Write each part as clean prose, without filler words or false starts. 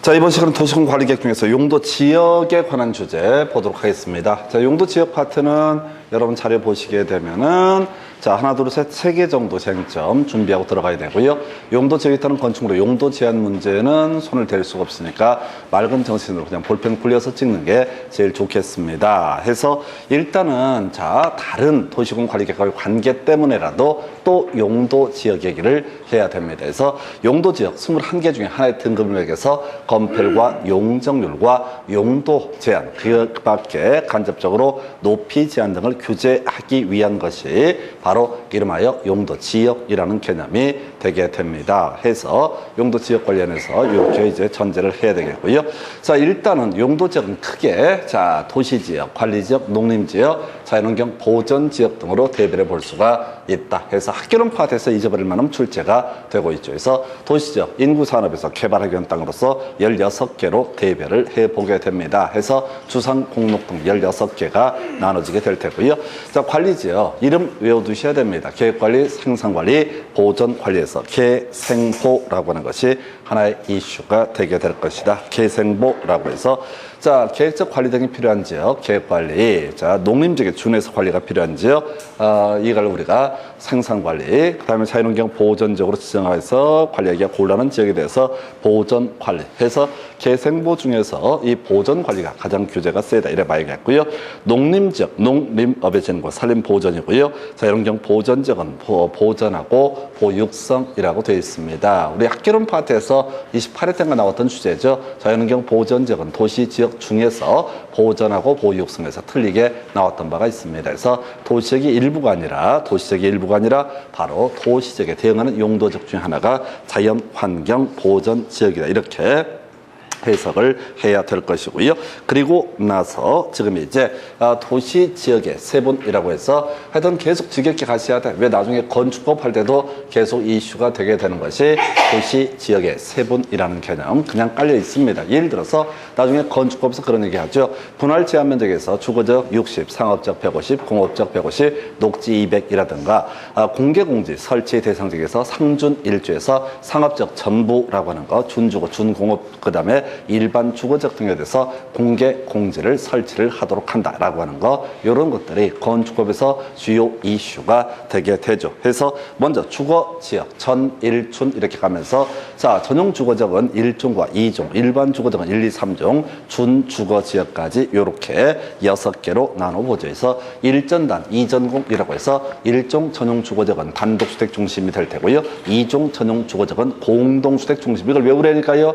자, 이번 시간은 도시공 관리 계획 중에서 용도 지역에 관한 주제 보도록 하겠습니다. 자, 용도 지역 파트는 여러분 자료 보시게 되면은 자, 하나, 둘, 셋, 세 개 정도 쟁점 준비하고 들어가야 되고요. 용도 지역에 따른 건축물로 용도 제한 문제는 손을 댈 수가 없으니까 맑은 정신으로 그냥 볼펜 굴려서 찍는 게 제일 좋겠습니다. 해서 일단은 자, 다른 도시공 관리 계획과의 관계 때문에라도 또 용도 지역 얘기를 해야 됩니다. 그래서 용도 지역 21개 중에 하나의 등급을 매겨서 건폐율과 용적률과 용도 제한, 그 밖에 간접적으로 높이 제한 등을 규제하기 위한 것이 바로 이름하여 용도 지역이라는 개념이 되게 됩니다. 해서 용도 지역 관련해서 이렇게 이제 전제를 해야 되겠고요. 자, 일단은 용도 지역은 크게 자, 도시 지역, 관리 지역, 농림 지역, 자연환경 보전 지역 등으로 대별해 볼 수가 있다. 해서 학교론 파트에서 잊어버릴 만한 출제가 되고 있죠. 그래서 도시지역, 인구산업에서 개발하기 위한 땅으로서 16개로 대별을 해보게 됩니다. 해서 주상, 공록 등 16개가 나눠지게 될 테고요. 자, 관리지역, 이름 외워두셔야 됩니다. 계획관리, 생산관리, 보전관리에서 계생보라고 하는 것이 하나의 이슈가 되게 될 것이다. 계생보라고 해서 자, 계획적 관리 등이 필요한 지역, 계획관리. 자, 농림지역에 준해서 관리가 필요한 지역, 이걸 우리가 생산관리, 그 다음에 자연환경 보전적으로 지정해서 관리하기가 곤란한 지역에 대해서 보전관리 해서 계생보 중에서 이 보전관리가 가장 규제가 세다 이래 봐야겠고요. 농림지역, 농림업의 진과 산림보전이고요. 자연환경 보전지역은 보전하고 보육성이라고 되어 있습니다. 우리 학개론 파트에서 28회 때가 나왔던 주제죠. 자연환경 보전지역은 도시지역 중에서 보전하고 보육성에서 틀리게 나왔던 바가 있습니다. 그래서 도시지역의 일부가 아니라 바로 도시지역에 대응하는 용도적 중에 하나가 자연환경 보전지역이다. 이렇게 해석을 해야 될 것이고요. 그리고 나서 지금 이제 도시 지역의 세분이라고 해서 하여튼 계속 지겹게 가셔야 돼. 왜 나중에 건축법 할 때도 계속 이슈가 되게 되는 것이 도시 지역의 세분이라는 개념 그냥 깔려 있습니다. 예를 들어서 나중에 건축법에서 그런 얘기 하죠. 분할 제한 면적에서 주거적 60, 상업적 150, 공업적 150, 녹지 200이라든가 공개 공지 설치 대상 지역에서 상준 1주에서 상업적 전부라고 하는 거, 준주거, 준공업, 그 다음에 일반 주거적 등에 대해서 공개 공지를 설치를 하도록 한다라고 하는 거, 이런 것들이 건축법에서 주요 이슈가 되게 되죠. 그래서 먼저 주거지역 전일준 이렇게 가면서 자, 전용 주거지역은 1종과 2종, 일반 주거지역은 1, 2, 3종, 준주거지역까지 이렇게 6개로 나눠보죠. 그래서 1전단, 2전공이라고 해서 1종 전용 주거지역은 단독주택 중심이 될 테고요. 2종 전용 주거지역은 공동주택 중심. 이걸 왜 그러니까요?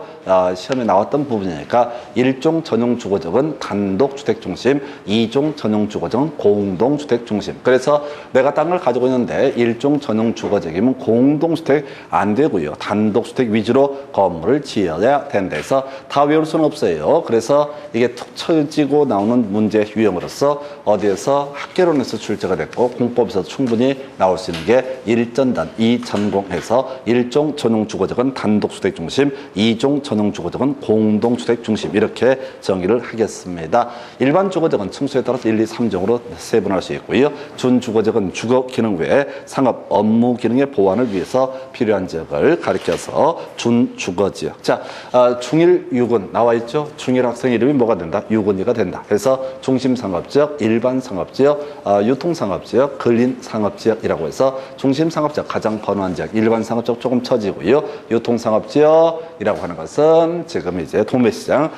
시험에 나왔던 부분이니까 1종 전용 주거지역은 단독주택 중심, 2종 전용 주거지역은 공동주택 중심. 그래서 내가 땅을 가지고 있는데 1종 전용 주거지역이면 공동주택 안 되고요. 단독주택 위주로 건물을 지어야 된다 해서 다 외울 수는 없어요. 그래서 이게 툭 쳐지고 나오는 문제 유형으로서 어디에서 학개론에서 출제가 됐고 공법에서 충분히 나올 수 있는 게 1전단, 2전공해서 1종 전용 주거지역은 단독주택 중심, 2종 전용 주거지역은 공동주택 중심 이렇게 정의를 하겠습니다. 일반 주거지역은 층수에 따라서 1, 2, 3종으로 세분할 수 있고요. 준주거지역은 주거 기능 외에 상업 업무 기능의 보완을 위해서 필요한 지역을 가리켜서 준주거지역. 자, 중1 6은 나와 있죠. 중1 학생 이름이 뭐가 된다? 유근이가 된다. 그래서 중심상업지역, 일반상업지역, 유통상업지역, 근린상업지역이라고 해서 중심상업지역 가장 번화한 지역, 일반상업지역 조금 처지고요. 유통상업지역이라고 하는 것은 지금 이제 도매시장,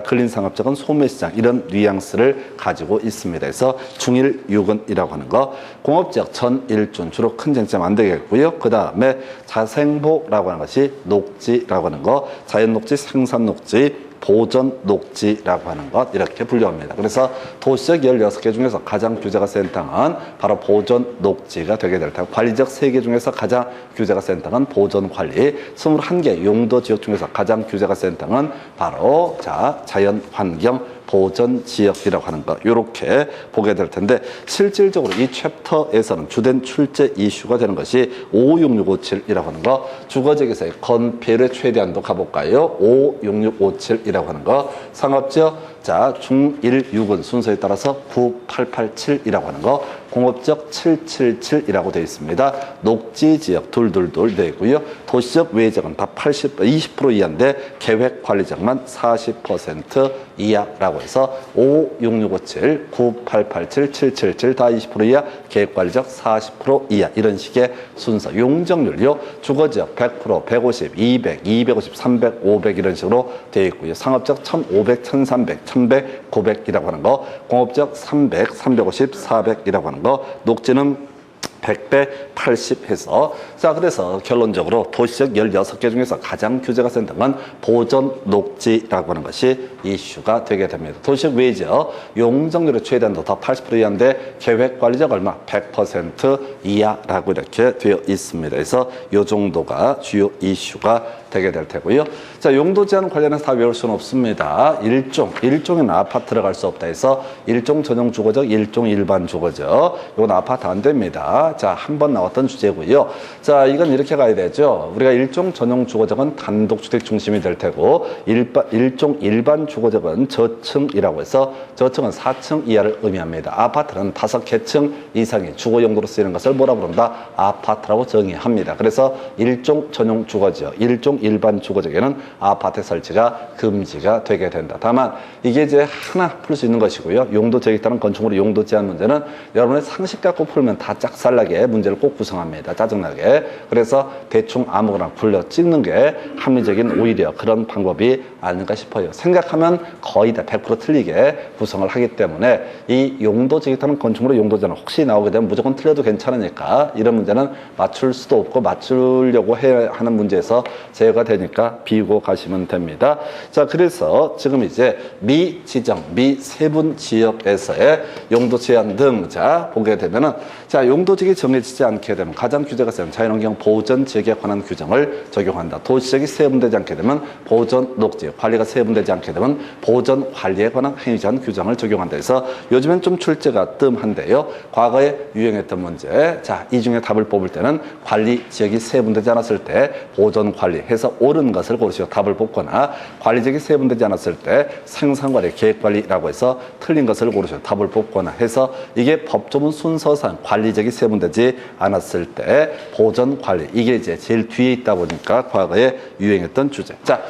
근린상업지역은 소매시장 이런 뉘앙스를 가지고 있습니다. 그래서 중1 6은이라고 하는 거, 공업지역 전일준 주로 큰 쟁점 안 되겠고요. 그 다음에 자생보라고 하는 것이 녹지라고 하는 거, 자연녹지, 생산녹지, 보전 녹지라고 하는 것 이렇게 분류합니다. 그래서 도시적 16개 중에서 가장 규제가 센 땅은 바로 보전 녹지가 되게 될 테고, 관리적 3개 중에서 가장 규제가 센 땅은 보전 관리, 21개 용도 지역 중에서 가장 규제가 센 땅은 바로 자, 자연 환경 보전 지역이라고 하는 거 이렇게 보게 될 텐데, 실질적으로 이 챕터에서는 주된 출제 이슈가 되는 것이 56657이라고 하는 거, 주거지역에서의 건폐율의 최대한도 가볼까요? 56657이라고 하는 거, 상업지역 자, 중1, 6은 순서에 따라서 9887이라고 하는 거, 공업지역 777이라고 되어 있습니다. 녹지지역 둘둘둘 되어 있고요. 도시적 외지역은 다 20% 이하인데 계획관리지역만 40% 이하라고 해서 56657, 9887, 777 다 20% 이하, 계획관리지역 40% 이하 이런 식의 순서. 용적률요. 주거지역 100%, 150, 200, 250, 300, 500 이런 식으로 되어 있고요. 상업지역 1500, 1300, 1100, 900이라고 하는 거, 공업지역 300, 350, 400이라고 하는 거, 녹지는 100대 80 해서 자 그래서 결론적으로 도시적 16개 중에서 가장 규제가 센 건 보전 녹지라고 하는 것이 이슈가 되게 됩니다. 도시적 외지역 용적률의 최대한도 더 80% 이하인데 계획관리적 얼마? 100% 이하라고 이렇게 되어 있습니다. 그래서 이 정도가 주요 이슈가 되게 될 테고요. 자 용도 제한 관련해서 다 외울 수는 없습니다. 일종은 아파트 들어갈 수 없다 해서 일종 전용 주거적, 일종 일반 주거적 이건 아파트 안 됩니다. 자, 한 번 나왔던 주제고요. 자, 이건 이렇게 가야 되죠. 우리가 일종 전용 주거적은 단독주택 중심이 될 테고, 일종 일반 주거적은 저층이라고 해서 저층은 4층 이하를 의미합니다. 아파트는 5개층 이상의 주거 용도로 쓰이는 것을 뭐라 부른다? 아파트라고 정의합니다. 그래서 일종 전용 주거적, 일종 일반 주거적에는 아파트 설치가 금지가 되게 된다. 다만 이게 이제 하나 풀 수 있는 것이고요. 용도 제약에 따른 건축물의 용도 제한 문제는 여러분의 상식 갖고 풀면 다 짝살나게 문제를 꼭 구성합니다. 짜증나게. 그래서 대충 아무거나 굴려 찍는 게 합리적인 오히려 그런 방법이 아닌가 싶어요. 생각하면 거의 다 100% 틀리게 구성을 하기 때문에 이 용도 제약에 따른 건축물의 용도 제한 혹시 나오게 되면 무조건 틀려도 괜찮으니까 이런 문제는 맞출 수도 없고 맞추려고 해야 하는 문제에서 제외가 되니까 비우고 가시면 됩니다. 자, 그래서 지금 이제 미지정, 미세분 지역에서의 용도 제한 등 자 보게 되면은 자 용도지역이 정해지지 않게 되면 가장 규제가 센 자연환경 보전 지역에 관한 규정을 적용한다. 도시지역이 세분되지 않게 되면 보전 녹지역, 관리가 세분되지 않게 되면 보전 관리에 관한 행위 제한 규정을 적용한다. 해서 요즘엔 좀 출제가 뜸한데요. 과거에 유행했던 문제. 자, 이 중에 답을 뽑을 때는 관리 지역이 세분되지 않았을 때 보전 관리 해서 옳은 것을 고르시고 답을 뽑거나 관리 지역이 세분되지 않았을 때 생산 관리, 계획 관리라고 해서 틀린 것을 고르시고 답을 뽑거나 해서 이게 법조문 순서상 관리적이 세분되지 않았을 때 보전 관리 이게 이제 제일 뒤에 있다 보니까 과거에 유행했던 주제. 자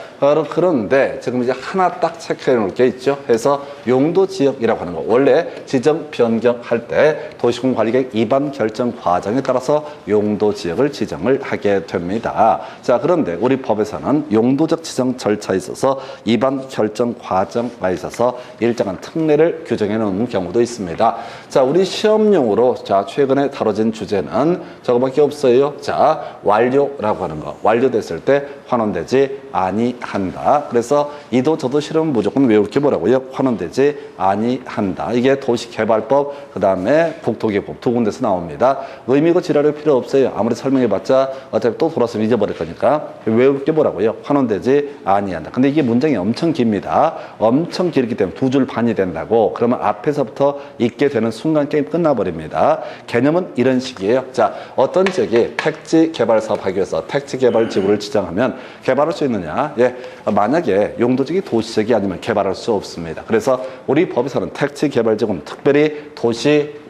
그런데 지금 이제 하나 딱 체크해 놓을 게 있죠. 해서 용도 지역이라고 하는 거 원래 지정 변경할 때 도시공 관리계획 입안 결정 과정에 따라서 용도 지역을 지정을 하게 됩니다. 자 그런데 우리 법에서는 용도적 지정 절차에 있어서 입안 결정 과정에 있어서 일정한 특례를 규정해 놓은 경우도 있습니다. 자 우리 시험용으로 자 최근에 다뤄진 주제는 저거밖에 없어요. 자 완료라고 하는 거 완료됐을 때 환원되지 아니한다. 그래서 이도 저도 싫으면 무조건 외울 게 뭐라고요? 환원되지 아니한다. 이게 도시개발법 그 다음에 국토개법 두 군데서 나옵니다. 의미고 지랄할 필요 없어요. 아무리 설명해봤자 어차피 또 돌아서면 잊어버릴 거니까 외울 게 뭐라고요? 환원되지 아니한다. 근데 이게 문장이 엄청 깁니다. 엄청 길기 때문에 2줄 반이 된다고. 그러면 앞에서부터 읽게 되는 순간 게임 끝나버립니다. 개념은 이런 식이에요. 자, 어떤 지역이 택지 개발 사업 하기 위해서 택지 개발 지구를 지정하면 개발할 수 있느냐? 예, 만약에 용도지역이 도시지역이 아니면 개발할 수 없습니다. 그래서 우리 법에서는 택지 개발 지구는 특별히 도시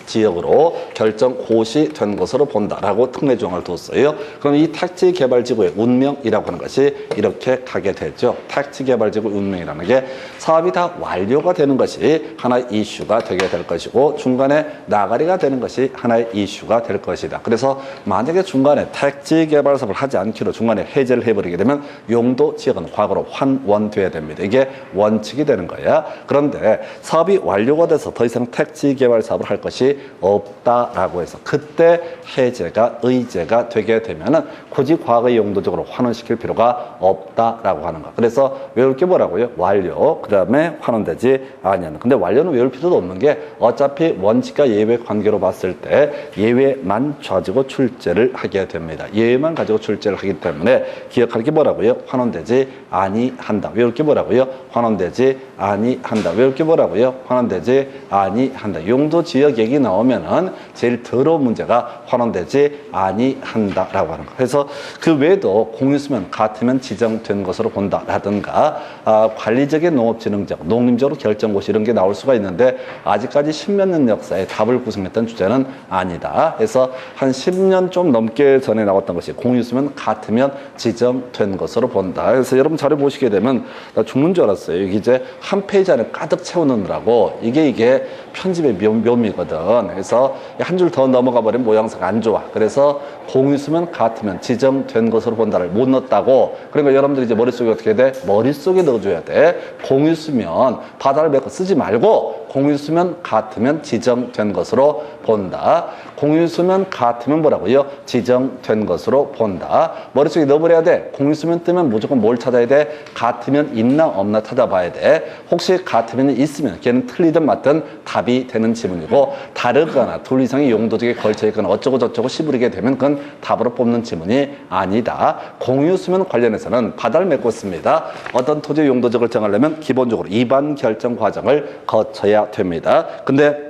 지역으로 결정 고시된 것으로 본다라고 특례 조항을 뒀어요. 그럼 이 택지 개발 지구의 운명이라고 하는 것이 이렇게 가게 되죠. 택지 개발 지구 운명이라는 게 사업이 다 완료가 되는 것이 하나의 이슈가 되게 될 것이고 중간에 나가리가 되는 것이 하나의 이슈가 될 것이다. 그래서 만약에 중간에 택지 개발 사업을 하지 않기로 중간에 해제를 해버리게 되면 용도 지역은 과거로 환원돼야 됩니다. 이게 원칙이 되는 거야. 그런데 사업이 완료가 돼서 더 이상 택지 개발 사업을 할 것이 없다라고 해서 그때 해제가 의제가 되게 되면은 굳이 과거의 용도적으로 환원시킬 필요가 없다라고 하는 거. 그래서 외울 게 뭐라고요? 완료. 그 다음에 환원되지 아니하는. 근데 완료는 외울 필요도 없는 게 어차피 원칙과 예외 관계로 봤을 때 예외만 가지고 출제를 하게 됩니다. 예외만 가지고 출제를 하기 때문에 기억할 게 뭐라고요? 환원되지 아니한다. 외울 게 뭐라고요? 환원되지 아니한다. 외울 게 뭐라고요? 환원되지 아니한다. 용도 지역 얘기는 나오면은 제일 더러운 문제가 환원되지 아니한다라고 하는 거. 그래서 그 외에도 공유수면 같으면 지정된 것으로 본다라든가 관리적인 농업진흥적, 농림적으로 결정고시 이런 게 나올 수가 있는데 아직까지 10몇 년 역사에 답을 구성했던 주제는 아니다. 그래서 한 10년 좀 넘게 전에 나왔던 것이 공유수면 같으면 지정된 것으로 본다. 그래서 여러분 자료 보시게 되면 나 죽는 줄 알았어요. 이게 이제 한 페이지 안에 가득 채워넣느라고 이게 편집의 묘미거든. 그래서 한 줄 더 넘어가 버리면 모양새가 안 좋아. 그래서 공유수면 같으면 지정된 것으로 본다를 못 넣었다고. 그러니까 여러분들이 이제 머릿속에 어떻게 돼? 머릿속에 넣어줘야 돼. 공유수면 바다를 메고 쓰지 말고 공유수면 같으면 지정된 것으로 본다. 공유수면 같으면 뭐라고요? 지정된 것으로 본다. 머릿속에 넣어버려야 돼. 공유수면 뜨면 무조건 뭘 찾아야 돼? 같으면 있나 없나 찾아봐야 돼. 혹시 같으면 있으면 걔는 틀리든 맞든 답이 되는 지문이고 다르거나 둘 이상의 용도적에 걸쳐있거나 어쩌고 저쩌고 씨부리게 되면 그건 답으로 뽑는 지문이 아니다. 공유수면 관련해서는 바다를 메고 씁니다. 어떤 토지의 용도적을 정하려면 기본적으로 입안 결정 과정을 거쳐야 됩니다. 근데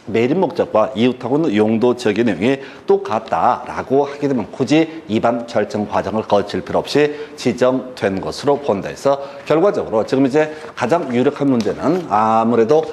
매립 목적과 이웃하고는 용도 지역의 내용이 똑같다라고 하게 되면 굳이 입안 결정 과정을 거칠 필요 없이 지정된 것으로 본다 해서 결과적으로 지금 이제 가장 유력한 문제는 아무래도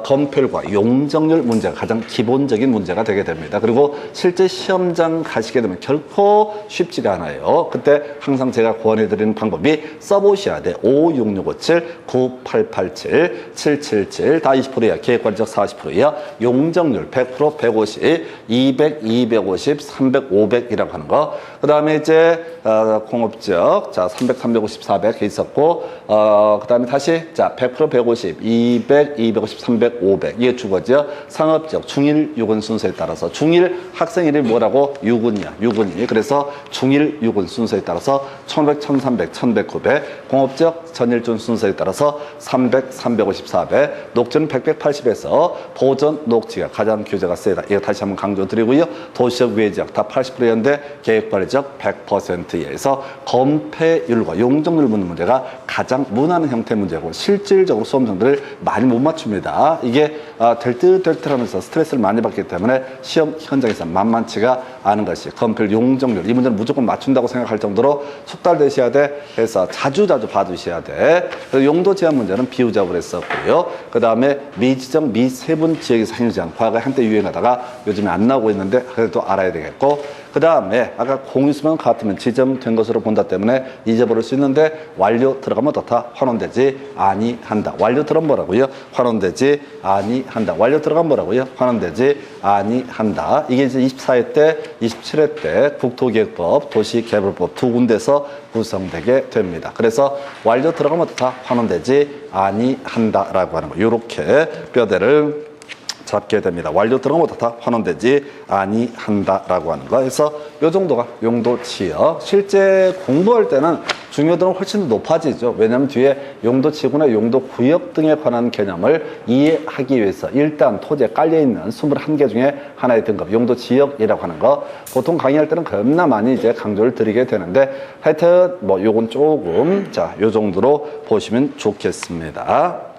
검필과 용적률 문제가 가장 기본적인 문제가 되게 됩니다. 그리고 실제 시험장 가시게 되면 결코 쉽지가 않아요. 그때 항상 제가 권해드리는 방법이 써보셔야 돼. 56657 9887 777 다 20%야. 계획관리적 40%야. 용적률 100%, 150, 200, 250, 300, 500이라고 하는 거. 그 다음에 이제 공업적, 자 300, 350, 400 있었고, 그 다음에 다시 자 100%, 150, 200, 250, 300, 500 이게 주거죠. 상업적, 중일, 유군 순서에 따라서 중일 학생 이름이 뭐라고? 유군이야, 유군이. 그래서 중일, 유군 순서에 따라서 1100, 1300, 1100, 900. 공업적, 전일준 순서에 따라서 300, 350, 400. 녹지는 100, 180에서 보전, 녹지가 가장 규제가 세다. 이거 다시 한번 강조드리고요. 도시적, 외지역 다 80%였는데 계획관리적 100%에서 검폐율과 용적률 묻는 문제가 가장 무난한 형태의 문제고 실질적으로 수험생들을 많이 못 맞춥니다. 이게 될 듯 될 듯 하면서 스트레스를 많이 받기 때문에 시험 현장에서 만만치가 않은 것이 검필 용적률. 이 문제는 무조건 맞춘다고 생각할 정도로 숙달되셔야 돼. 그래서 자주 봐두셔야 돼. 그래서 용도 제한 문제는 비유작으로 했었고요. 그 다음에 미지정, 미세분 지역에서 행위 제한. 과거에 한때 유행하다가 요즘에 안 나오고 있는데 그래도 알아야 되겠고. 그 다음에 아까 공유수면 같으면 지정된 것으로 본다 때문에 잊어버릴 수 있는데 완료 들어가면 어떻다? 환원되지 아니한다. 완료 들어가면 뭐라고요? 환원되지 아니한다. 완료 들어가면 뭐라고요? 환원되지 아니한다. 이게 이제 24회 때, 27회 때 국토기획법, 도시개발법 두 군데서 구성되게 됩니다. 그래서 완료 들어가면 어떻다? 환원되지 아니한다라고 하는 거. 이렇게 뼈대를 잡게 됩니다. 완료 들어가면 어떻다? 환원되지 아니한다라고 하는 거. 그래서 이 정도가 용도 지역. 실제 공부할 때는 중요도는 훨씬 더 높아지죠. 왜냐하면 뒤에 용도 지구나 용도 구역 등에 관한 개념을 이해하기 위해서 일단 토지에 깔려있는 21개 중에 하나의 등급, 용도 지역이라고 하는 거. 보통 강의할 때는 겁나 많이 이제 강조를 드리게 되는데 하여튼 뭐 요건 조금 자, 요 정도로 보시면 좋겠습니다.